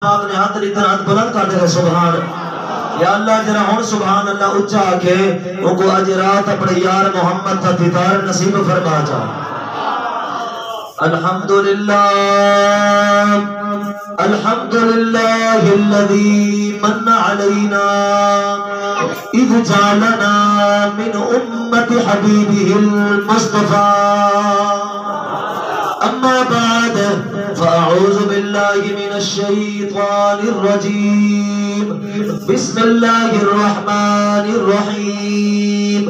آپ نے ہاتھ لکھا ہاتھ بلند کر دے سبحان یا اللہ جرا ہون سبحان اللہ اچھا کے ان کو اج رات اپنے یار محمد کا دیدار نصیب فرما جا الحمدللہ الحمدللہ الذی من علینا اذ جعلنا من امت حبیبہ المصطفى اما بعد فاعوذ باللہ من الشیطان الرجیم بسم اللہ الرحمن الرحیم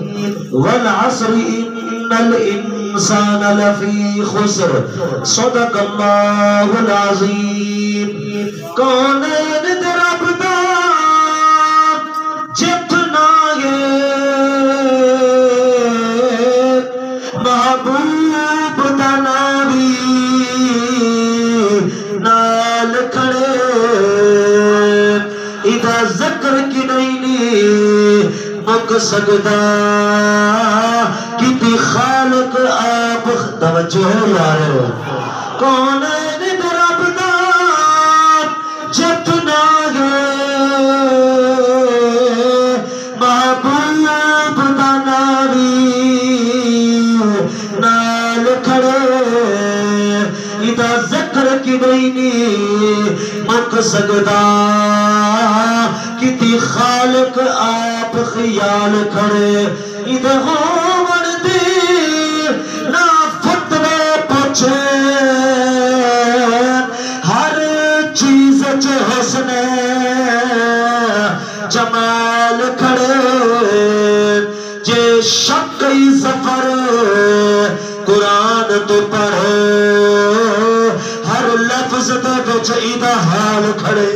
والعصر ان الانسان لفی خسر صدق اللہ العظیم کونین دربدا جتنا محبوب دناوی نال کھڑے اذا ذکر کی نہیں مک سکتا کتی خالق آپ توجہ یار کون دربدا جتنا محبوب دناوی نال کھڑے اذا ذکر کی نہیں مک سکتا کتی خالق آپ خیال کھڑے ادھر ہومن دی نا فتوے پوچھے ہر چیز چے حسن جمال کھڑے جے شکی سفر قرآن تو پڑھے ہر لفظ دے بچ ایدہ حال کھڑے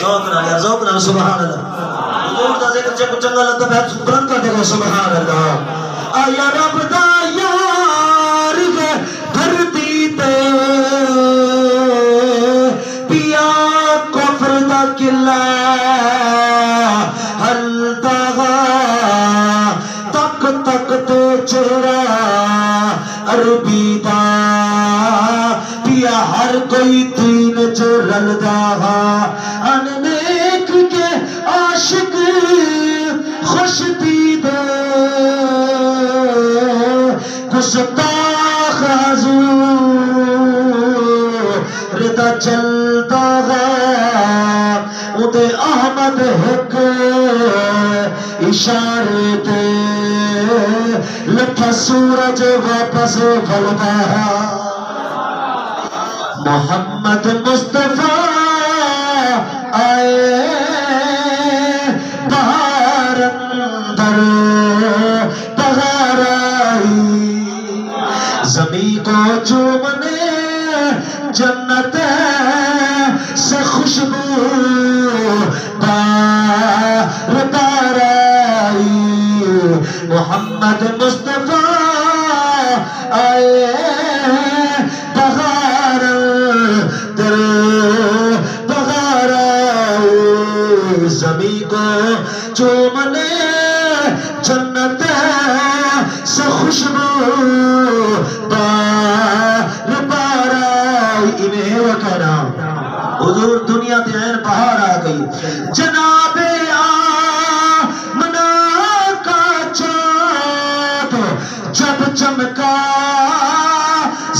ذوقنا یا ذوقنا سبحان اللہ حضور دا ذکر چکو چنگا لگتا ہے بلند کر دے گا سبحان اللہ آیا رب دا یار گے دھرتی تے پیا کفر دا قلعہ حل داغا تک تک تے چہرہ عربی دا پیا ہر کوئی دین چ رل داغا ان نیک کے عاشق خوش دید گستاخ حضور ردا چلتا ہے ادھے احمد حق اشارے دے لٹھا سورج واپس بھلتا ہے محمد مصطفیٰ آئے بہار اندر بہار آئی زمین کو چومنے جنت سے خوشبو بار بار آئی محمد مصطفیٰ آئے بہار اندر زمین کو چومنے جنت سے خوشبو بار بار آئی انہیں وہ کہنا حضور دنیا تے عین بہار آ گئی جناب آمنہ کا چاند جب چمکا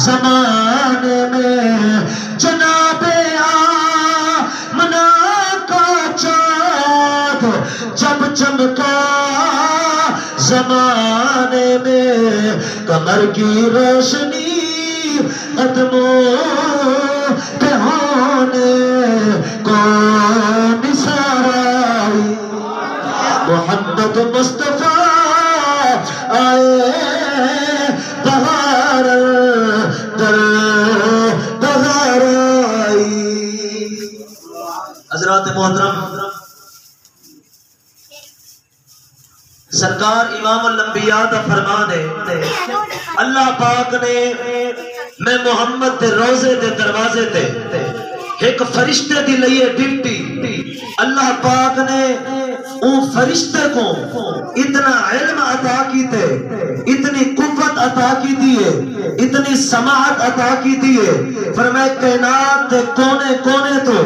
زمانے میں جناب آمنہ جب چمکا زمانے میں کمر کی روشنی قدموں پہ ہونے کو نثار آئی محمد مصطفیٰ آئے بہار در بہار آئی حضرات محترم سرکار امام الانبیاء دا فرمان ہے اللہ پاک نے میں محمد دے روزے دے دروازے تے ایک فرشتے دی لئے ڈیوٹی اللہ پاک نے ان فرشتے کو اتنا علم عطا کی تے اتنی قوت عطا کی دیئے، اتنی سماعت عطا کی دیئے، فرمائے کائنات دے کونے کونے تو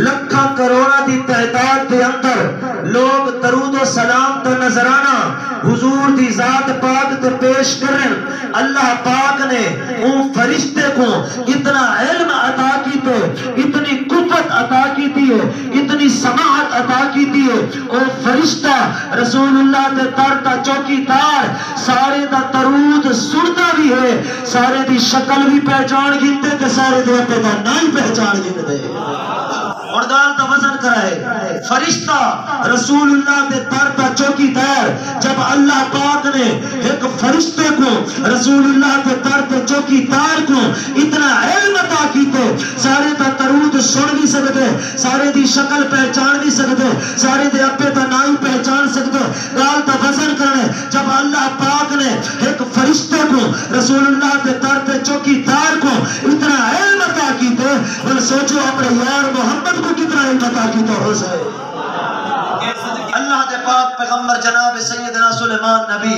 لکھاں کروڑا دی تعداد دے اندر لوگ درود و سلام تے نظرانہ حضور دی ذات پاک تے پیش کریں، اللہ پاک نے ان فرشتے کو اتنا علم عطا کی تے اتنی قوت عطا کی دیئے، اتنی سماعت عطا کی دیئے، اور فرشتہ رسول اللہ تے ترتا چوکی دار سارے دا درود سنتا بھی ہے، سارے دی شکل بھی پہچان گیتے تے سارے دے اپنے دا نہیں پہچان گیتے اور گال دا وزن کرائے فرشتہ رسول اللہ دے ترتا چوکی دار جب اللہ پاک نے ایک فرشتے کو رسول اللہ دے ترتا چوکی دار کو اتنا علم عطا کیتے سارے دا درود سن بھی سکتے سارے دی شکل پہچان بھی سکتے سارے دے اپنے دا نہیں پہچان سکتے گال دا وزن کرنے جب اللہ پاک نے ایک فرشتے کو رسول اللہ دے ترتا چوکی دار کو اتنا علم عطا کیتے بل سوچو اپنے یار محمد کو کتنا علم عطا کیتا ہو سکے اللہ دے پاک پیغمبر جناب سیدنا سلیمان نبی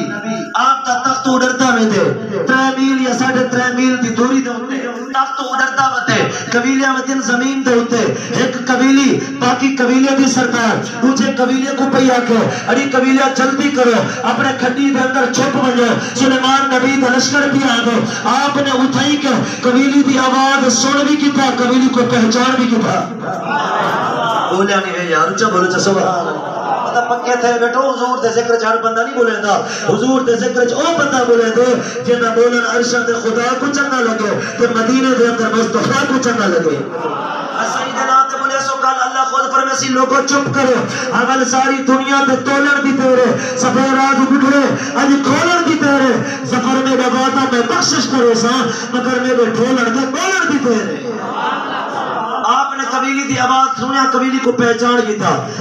آپ تا تخت اڑرتا میں دے 3 میل یا 3.5 میل دی دوری دے ہوتے تخت اڑرتا میں دے قبیلیاں میں زمین دے ہوتے ایک قبیلی باقی قبیلے دی سردار دوسرے قبیلے کو پہیا کے اڑی قبیلہ جلدی کرو اپنے کھڈی دے اندر چھپ بنو سلیمان نبی دا لشکر بھی آگے آپ نے اٹھائی کے قبیلی دی آواز سن بھی کیتا قبیلی کو پہچان بھی کیتا بولیا نہیں ہے یار اچھا بولو چا سبحان اللہ پکے تھے بیٹھو حضور دے ذکر چار بندہ نہیں بولے دا حضور دے ذکر او بندہ بولے دے جنہ بولن عرشہ دے خدا کو چنگا لگے تے مدینے دے اندر مصطفیٰ کو چنگا لگے سیدنا تے بولے سو کال اللہ خود فرمیسی لوگوں چپ کرو اول ساری دنیا تے تولن دی تیرے سفر راز بٹھڑے آج کھولن دی تیرے سفر میں بگاتا میں بخشش کرو سا مگر میں ٹھولن دے بولن دی تیرے آپ نے قبیلی دی آواز سنیا قبیلی کو پہچان کی تھا